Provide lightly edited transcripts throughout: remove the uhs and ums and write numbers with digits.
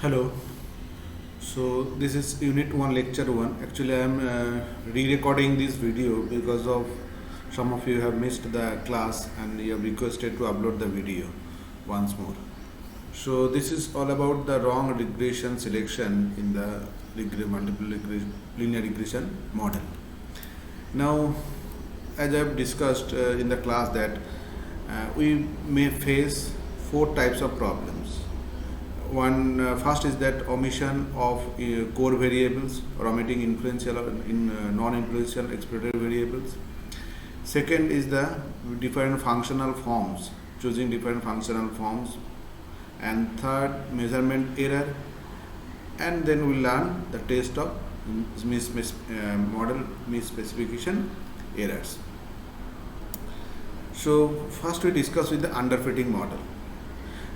Hello. So this is Unit 1 Lecture 1. Actually I am re-recording this video because of some of you have missed the class and you have requested to upload the video once more. So this is all about the wrong regression selection in the linear regression model. Now, as I have discussed in the class that we may face four types of problems. One first is that omission of core variables or omitting influential or non-influential exploratory variables. Second is the different functional forms, choosing different functional forms. And third, measurement error. And then we learn the test of model misspecification errors. So first we discuss with the underfitting model.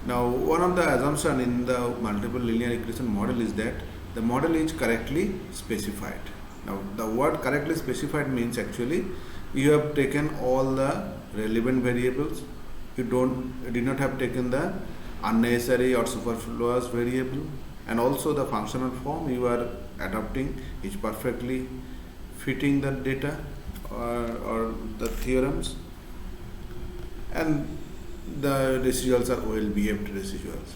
Now, one of the assumptions in the multiple linear regression model is that the model is correctly specified. Now, the word correctly specified means actually you have taken all the relevant variables. You did not have taken the unnecessary or superfluous variable, and also the functional form you are adopting is perfectly fitting the data or the theorems, and the residuals are well behaved residuals.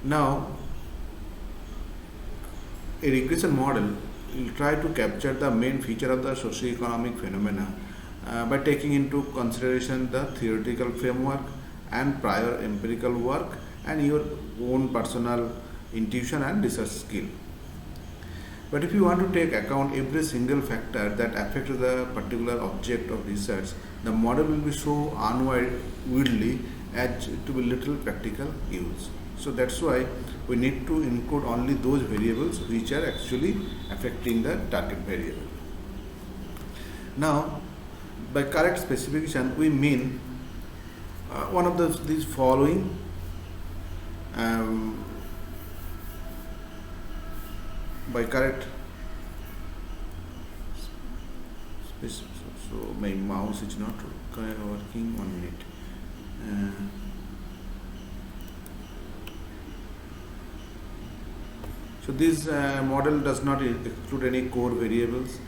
Now, a regression model will try to capture the main feature of the socio-economic phenomena by taking into consideration the theoretical framework and prior empirical work and your own personal intuition and research skill. But if you want to take account every single factor that affects the particular object of research, the model will be so unwieldy as to be little practical use. So that's why we need to include only those variables which are actually affecting the target variable. Now, by correct specification, we mean one of these following by correct so my mouse is not working 1 minute. So this model does not include any core variables.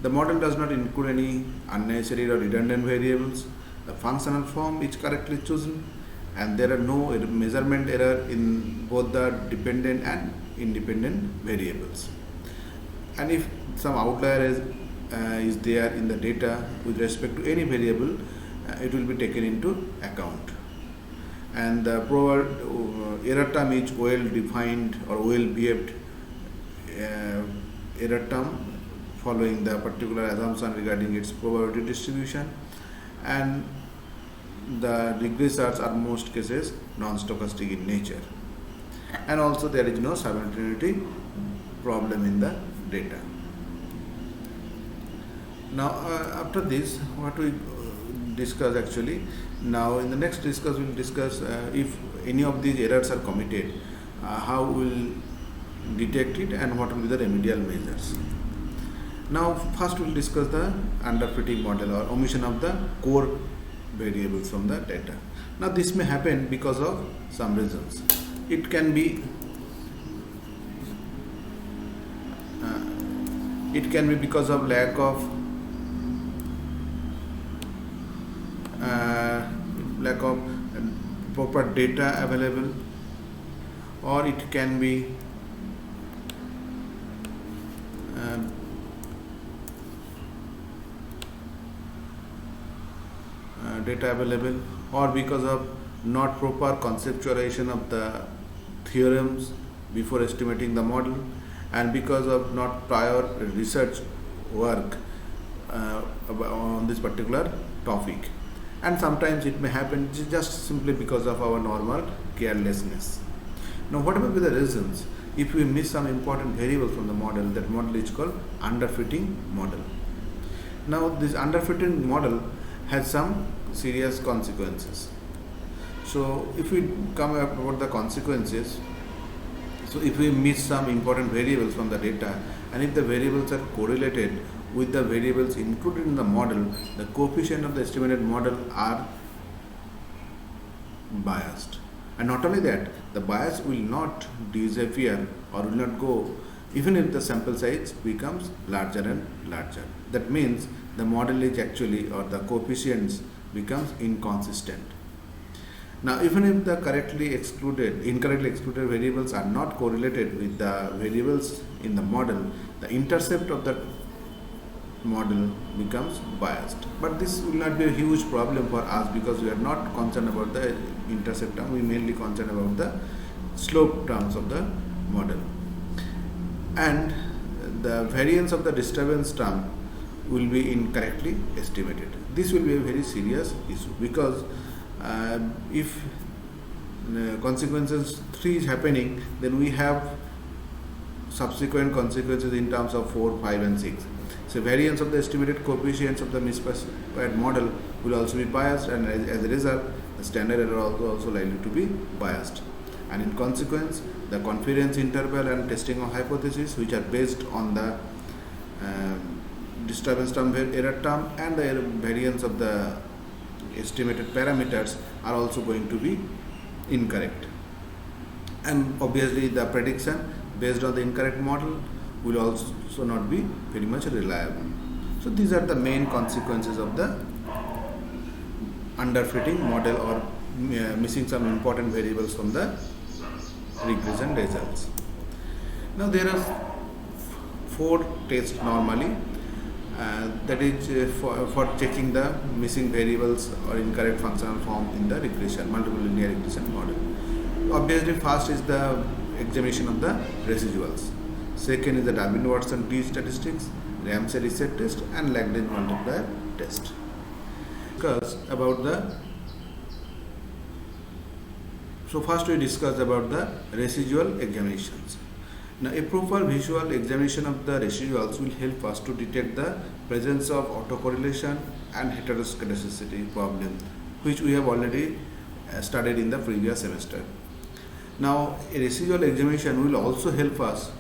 The model does not include any unnecessary or redundant variables. The functional form is correctly chosen, and there are no measurement error in both the dependent and independent variables. And if some outlier is there in the data with respect to any variable, it will be taken into account. And the error term is well defined or well behaved error term following the particular assumption regarding its probability distribution, and the regressors are most cases non-stochastic in nature, and also there is no simultaneity problem in the data. Now after this, what we discuss actually, now in the next discuss we will discuss if any of these errors are committed, how we will detect it and what will be the remedial measures. Now first we will discuss the underfitting model or omission of the core variables from the data. Now this may happen because of some reasons. It can be because of lack of proper data available, or it can be data available, or because of not proper conceptualization of the theorems before estimating the model, and because of not prior research work on this particular topic. And sometimes it may happen just simply because of our normal carelessness. Now, what will be the reasons if we miss some important variable from the model? That model is called underfitting model. Now, this underfitting model has some serious consequences. So, if we come about the consequences, so if we miss some important variables from the data, and if the variables are correlated with the variables included in the model, the coefficient of the estimated model are biased, And not only that, the bias will not disappear or will not go even if the sample size becomes larger and larger. That means the model is actually, or the coefficients becomes inconsistent. Now, even if the incorrectly excluded variables are not correlated with the variables in the model, the intercept of the model becomes biased. But this will not be a huge problem for us because we are not concerned about the intercept term, we mainly concerned about the slope terms of the model. And the variance of the disturbance term will be incorrectly estimated. This will be a very serious issue because if consequences 3 is happening, then we have subsequent consequences in terms of 4, 5 and 6. So variance of the estimated coefficients of the misspecified model will also be biased, and as a result the standard error also likely to be biased. And in consequence, the confidence interval and testing of hypothesis, which are based on the disturbance term, error term and the variance of the estimated parameters are also going to be incorrect. And obviously the prediction based on the incorrect model will also not be very much reliable. So these are the main consequences of the underfitting model or missing some important variables from the regression results. Now there are 4 tests normally, that is for checking the missing variables or incorrect functional form in the multiple linear regression model. Obviously, first is the examination of the residuals. Second is the Darwin-Watson t-statistics, Ramsey reset test and Lagrange multiplier test. So first we discussed about the residual examinations. Now, a proper visual examination of the residuals will help us to detect the presence of autocorrelation and heteroscedasticity problem, which we have already studied in the previous semester. Now, a residual examination will also help us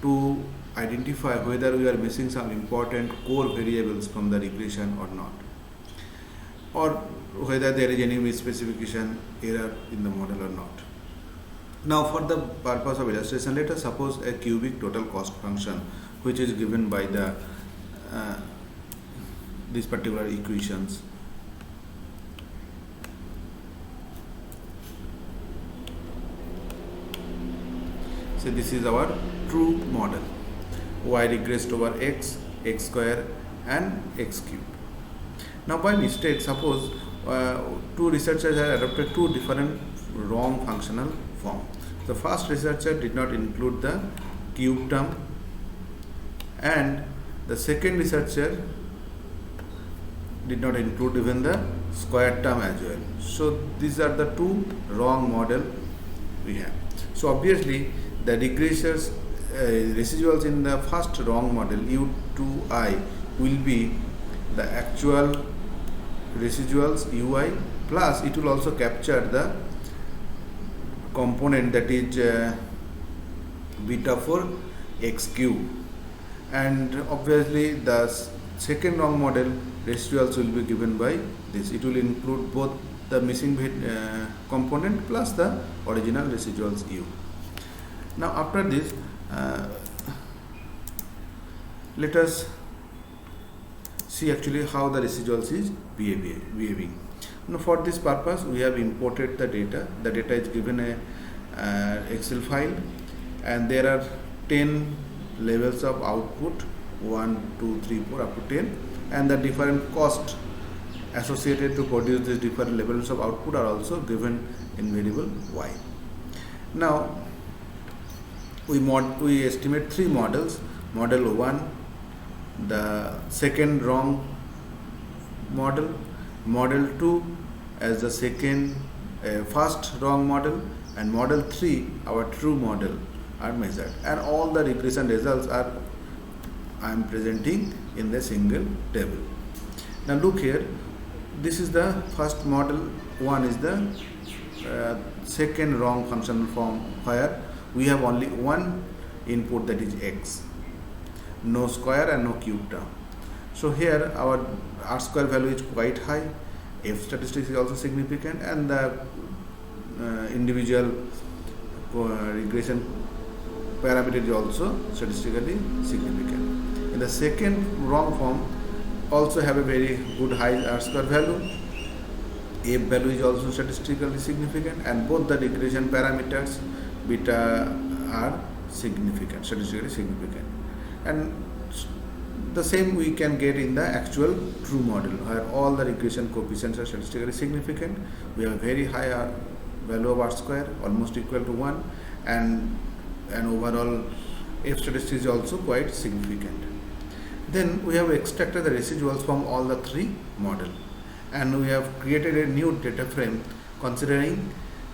to identify whether we are missing some important core variables from the regression or not, or whether there is any misspecification error in the model or not. Now, for the purpose of illustration, let us suppose a cubic total cost function which is given by the these particular equations. So this is our true model, y regressed over x, x square and x cube. Now by mistake, suppose 2 researchers have adopted 2 different wrong functional form. The first researcher did not include the cube term and the second researcher did not include even the square term as well. So these are the 2 wrong model we have. So obviously the regressors residuals in the first wrong model u2i will be the actual residuals ui, plus it will also capture the component that is beta for x cube, and obviously the second wrong model residuals will be given by this. It will include both the missing component plus the original residuals u. Now after this, let us see actually how the residuals is behaving. Now for this purpose we have imported the data. The data is given a Excel file, and there are 10 levels of output, 1, 2, 3, 4 up to 10, and the different cost associated to produce these different levels of output are also given in variable y. Now we estimate 3 models. Model 1, the second wrong model, model 2 as the first wrong model, and model 3 our true model are measured, and all the regression results are I am presenting in the single table. Now look here, this is the first model 1 is the second wrong functional form, where we have only one input, that is x, no square and no cube term. So here our R square value is quite high, F statistics is also significant, and the individual regression parameter is also statistically significant. In the second wrong form, also have a very good high R-square value. F value is also statistically significant, and both the regression parameters beta are significant, statistically significant. And the same we can get in the actual true model, where all the regression coefficients are statistically significant. We have a very high value of R square, almost equal to 1, and overall F statistic is also quite significant. Then we have extracted the residuals from all the three models, and we have created a new data frame considering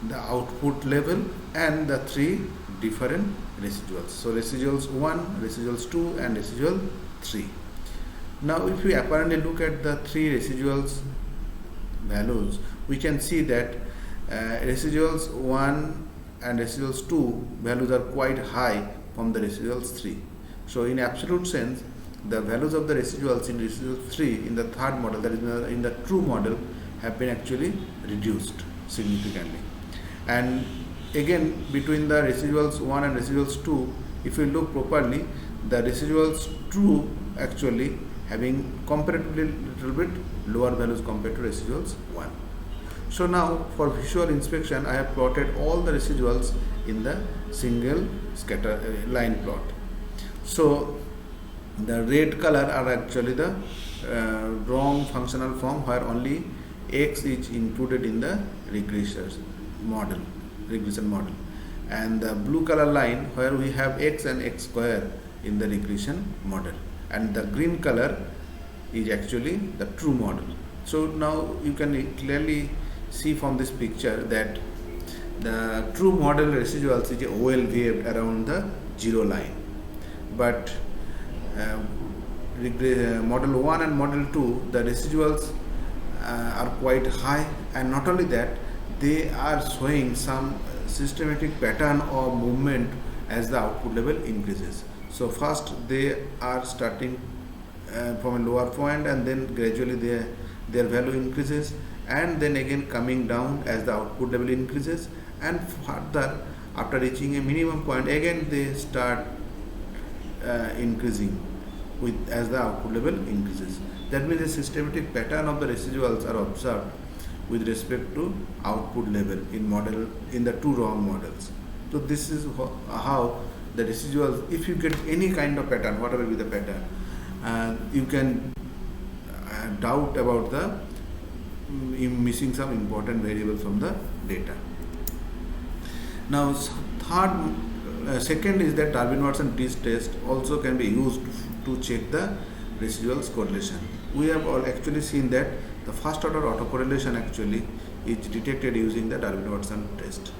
the output level and the three different residuals. So residuals 1, residuals 2, and residual 3. Now if we apparently look at the three residuals values, we can see that residuals 1 and residuals 2 values are quite high from the residuals 3. So in absolute sense, the values of the residuals in residual 3 in the third model, that is in the true model, have been actually reduced significantly. And again, between the residuals 1 and residuals 2, if you look properly, the residuals 2 actually having comparatively little bit lower values compared to residuals 1. So now for visual inspection, I have plotted all the residuals in the single scatter line plot. So the red color are actually the wrong functional form, where only x is included in the regression model, and the blue color line where we have x and x square in the regression model, and the green color is actually the true model. So now you can clearly see from this picture that the true model residuals is well behaved around the 0 line, but model 1 and model 2, the residuals are quite high, and not only that, they are showing some systematic pattern or movement as the output level increases. So first they are starting from a lower point, and then gradually their value increases, and then again coming down as the output level increases, and further after reaching a minimum point again they start increasing as the output level increases. That means a systematic pattern of the residuals are observed with respect to output level in the two wrong models. So this is how the residuals, if you get any kind of pattern, whatever be the pattern, you can doubt about the missing some important variable from the data. Now second is that Darwin-Watson t-test also can be used to check the residuals correlation. We have all actually seen that the first order autocorrelation actually is detected using the Darwin-Watson test.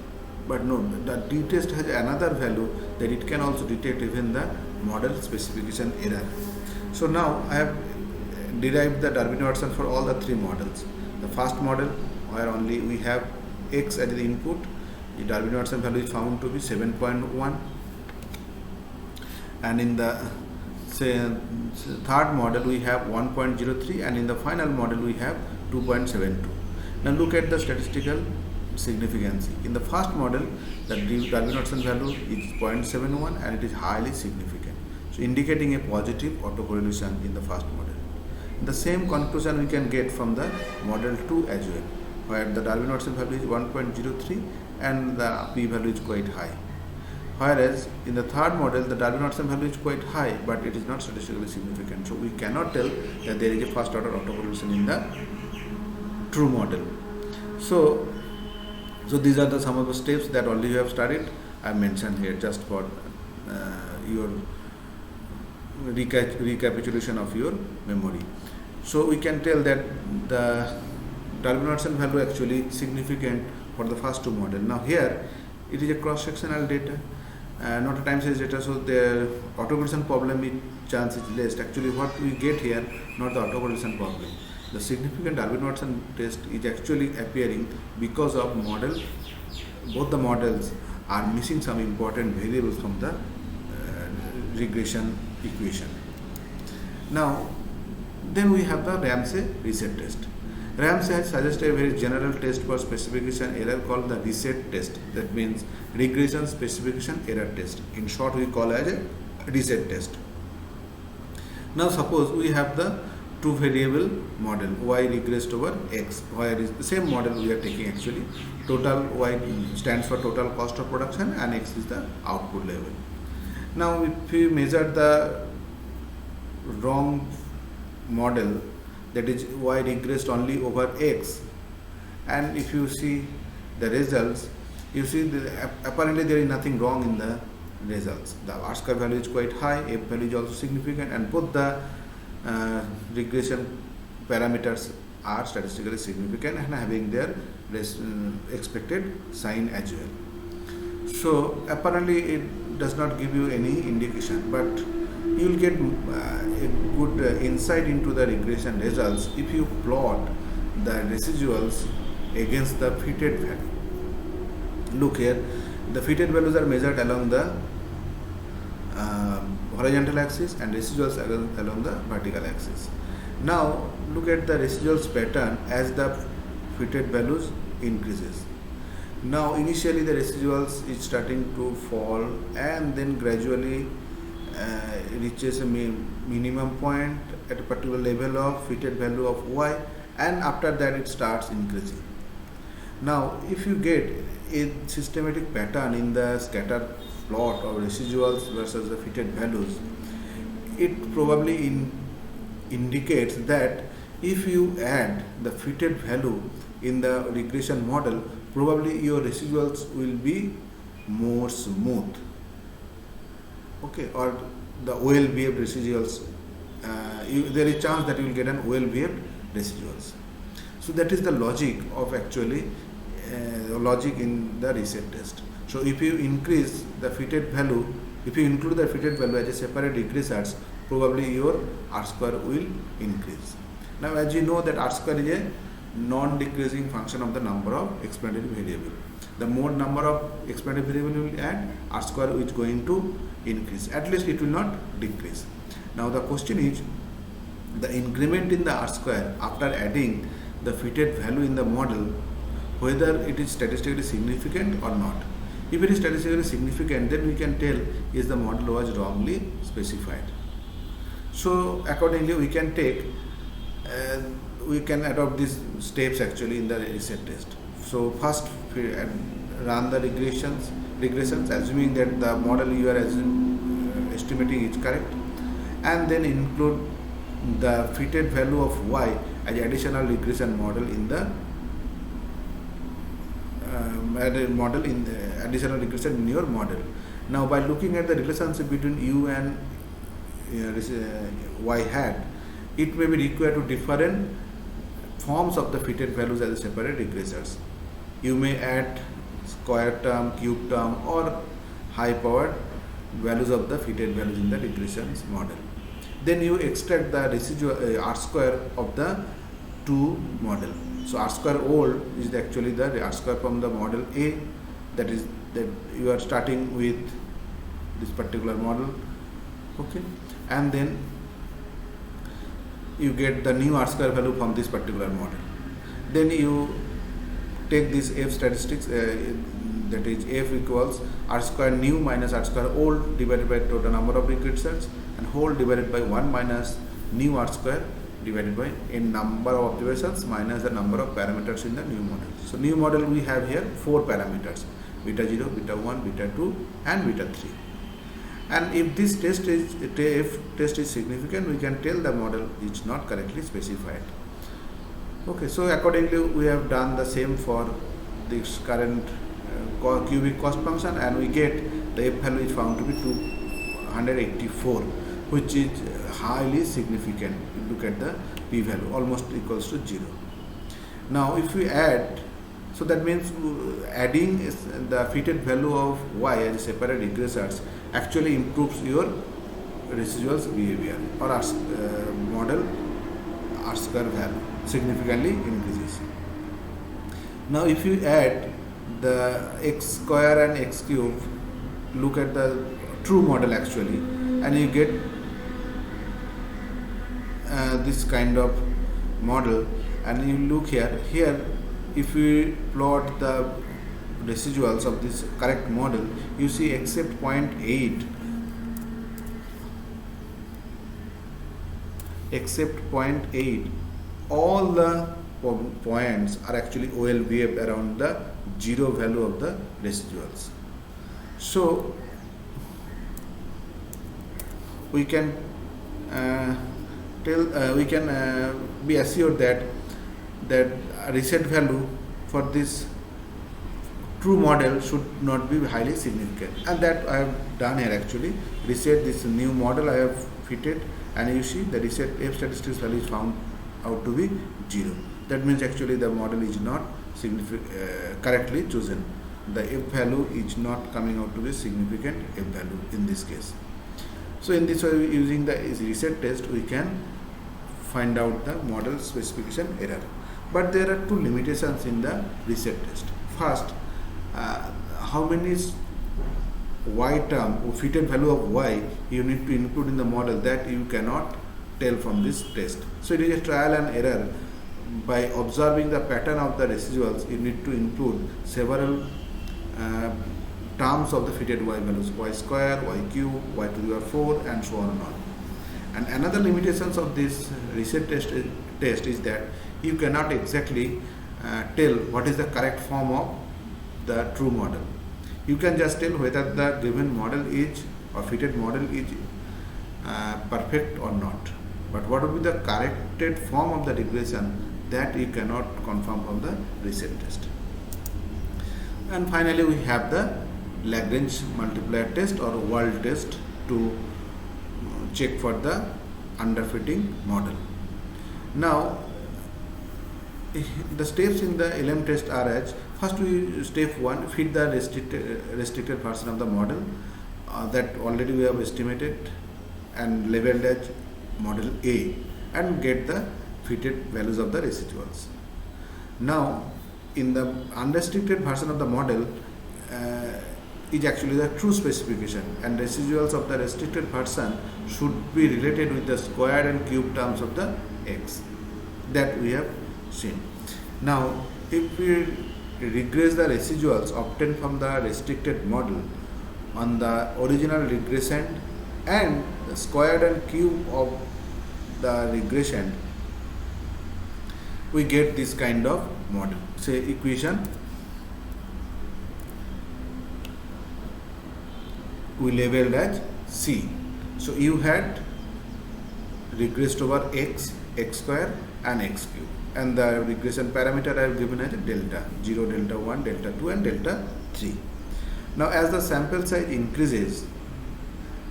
But no, the t-test has another value, that it can also detect even the model specification error. So now I have derived the Darwin-Watson for all the three models. The first model, where only we have x as the input, the Darwin-Watson value is found to be 7.1, and in the third model we have 1.03, and in the final model we have 2.72. Now look at the statistical significance. In the first model, the Darwin-Watson value is 0.71, and it is highly significant, so indicating a positive autocorrelation in the first model. The same conclusion we can get from the model 2 as well, where the Darwin-Watson value is 1.03 and the p-value is quite high. Whereas in the third model, the Darwin-Watson value is quite high, but it is not statistically significant. So we cannot tell that there is a first order autocorrelation in the true model. So these are some of the steps that already you have studied. I mentioned here just for your recapitulation of your memory. So we can tell that the Darwin-Watson value actually significant for the first two models. Now here it is a cross-sectional data, not a time series data, so the autocorrelation problem chance is less. Actually what we get here, not the autocorrelation problem. The significant Darwin-Watson test is actually appearing because of both the models are missing some important variables from the regression equation. Now then we have the Ramsey reset test. Rams has suggested a very general test for specification error called the reset test. That means regression specification error test. In short, we call as a reset test. Now suppose we have the two variable model, y regressed over x. Y is the same model we are taking actually. Total y stands for total cost of production and x is the output level. Now if we measure the wrong model, that is y regressed only over x, and if you see the results, you see apparently there is nothing wrong in the results. The R square value is quite high, F value is also significant, and both the regression parameters are statistically significant and having their expected sign as well. So apparently it does not give you any indication, but you will get a good insight into the regression results if you plot the residuals against the fitted value. Look here, the fitted values are measured along the horizontal axis and residuals along the vertical axis. Now look at the residuals pattern as the fitted values increases. Now initially the residuals is starting to fall and then gradually reaches a minimum point at a particular level of fitted value of y, and after that it starts increasing. Now if you get a systematic pattern in the scatter plot of residuals versus the fitted values, it probably indicates that if you add the fitted value in the regression model, probably your residuals will be more smooth, okay, or the well behaved residuals. There is a chance that you will get an well behaved residuals. So that is the logic of actually logic in the reset test. So if you increase the fitted value, if you include the fitted value as a separate regressors, probably your R square will increase. Now as you know that R square is a non-decreasing function of the number of explanatory variable. The more number of explanatory variable you will add, R square is going to increase. At least it will not decrease. Now the question is the increment in the R square after adding the fitted value in the model, whether it is statistically significant or not. If it is statistically significant, then we can tell is the model was wrongly specified. So accordingly we can take we can adopt these steps actually in the reset test. So first run the regressions assuming that the model you are estimating is correct, and then include the fitted value of y as additional regression model in the additional regression in your model. Now by looking at the relationship between u and y hat, it may be required to different forms of the fitted values as a separate regressors. You may add square term, cube term, or high powered values of the fitted values in the regressions model. Then you extract the residual R square of the two model. So R square old is actually the R square from the model A, that is that you are starting with this particular model, okay, and then you get the new R square value from this particular model. Then you take this F statistics, that is F equals R square new minus R square old divided by total number of regressors, and whole divided by 1 minus new R square divided by n number of observations minus the number of parameters in the new model. So new model we have here 4 parameters: beta 0, beta 1, beta 2 and beta 3. And if this test is significant, we can tell the model is not correctly specified. Okay, so accordingly we have done the same for this current cubic cost function, and we get the F value is found to be 284, which is highly significant. Look at the p value, almost equals to 0. Now if we add, so that means adding the fitted value of y as a separate regressors actually improves your residuals behavior, or model R square value significantly increases. Now if you add the x square and x cube, look at the true model actually, and you get this kind of model, and you look here if we plot the residuals of this correct model, you see except 0.8, all the points are actually well behaved around the zero value of the residuals. So we can be assured that reset value for this true model should not be highly significant, and that I have done here. Actually reset this new model I have fitted, and you see the reset F statistics value is found out to be 0. That means actually the model is not correctly chosen. The F value is not coming out to be significant F value in this case. So in this way, using the reset test, we can find out the model specification error. But there are two limitations in the reset test. First, how many y term or fitted value of y you need to include in the model, that you cannot tell from this test. So it is a trial and error. By observing the pattern of the residuals, you need to include several terms of the fitted y values, y square, y cube, y to the power 4, and so on and on. And another limitations of this reset test is that you cannot exactly tell what is the correct form of the true model. You can just tell whether the given model is or fitted model is perfect or not. But what would be the corrected form of the regression, that you cannot confirm from the reset test. And finally, we have the Lagrange multiplier test or world test to check for the underfitting model. Now, the steps in the LM test are as first, step 1, fit the restricted version of the model that already we have estimated and labeled as model A, and get the fitted values of the residuals. Now, in the unrestricted version of the model is actually the true specification, and residuals of the restricted version should be related with the square and cube terms of the x that we have seen. Now, if we regress the residuals obtained from the restricted model on the original regression and the square and cube of the regression, we get this kind of model. Say equation we labeled as C. So you had regressed over x, x square and x cube, and the regression parameter I have given as delta 0, delta 1, delta 2 and delta 3. Now as the sample size increases,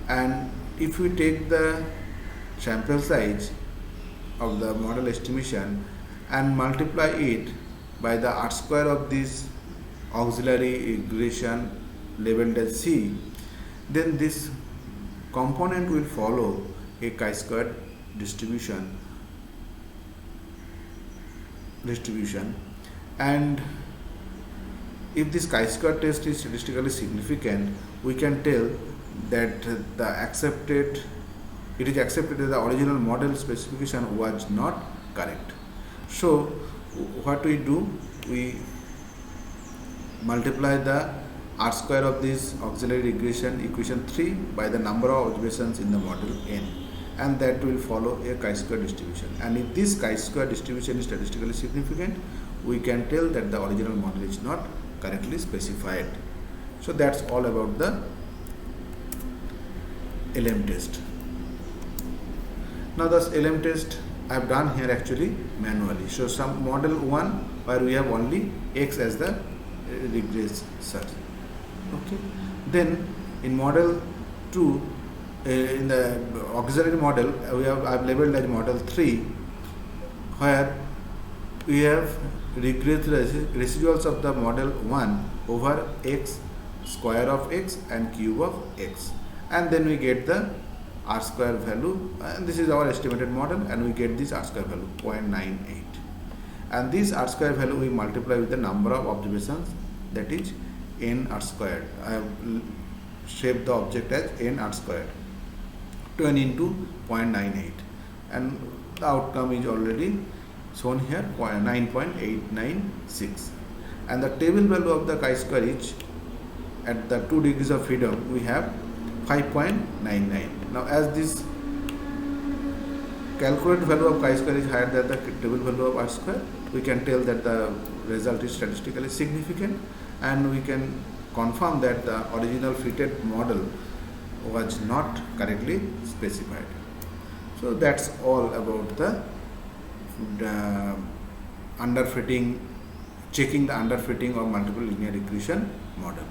and if we take the sample size of the model estimation and multiply it by the R square of this auxiliary regression labeled as C, then this component will follow a chi-square distribution, and if this chi-square test is statistically significant, we can tell that it is accepted that the original model specification was not correct. So what we do, we multiply the R square of this auxiliary regression equation 3 by the number of observations in the model n, and that will follow a chi-square distribution. And if this chi-square distribution is statistically significant, we can tell that the original model is not correctly specified. So that's all about the LM test. Now this LM test I have done here actually manually. So some model 1 where we have only x as the regressor. Okay. Then in model 2, in the auxiliary model, I have labeled as model 3, where we have regressed residuals of the model 1 over x, square of x and cube of x, and then we get the R square value, and this is our estimated model, and we get this R square value 0.98, and this R square value we multiply with the number of observations, that is n R squared. I have shaped the object as n R squared, 20 into 0.98, and the outcome is already shown here 9.896, and the table value of the chi-square is at the 2 degrees of freedom we have 5.99. Now as this calculated value of chi-square is higher than the table value of r-square, we can tell that the result is statistically significant, and we can confirm that the original fitted model was not correctly specified. So that's all about the underfitting, checking the underfitting of multiple linear regression model.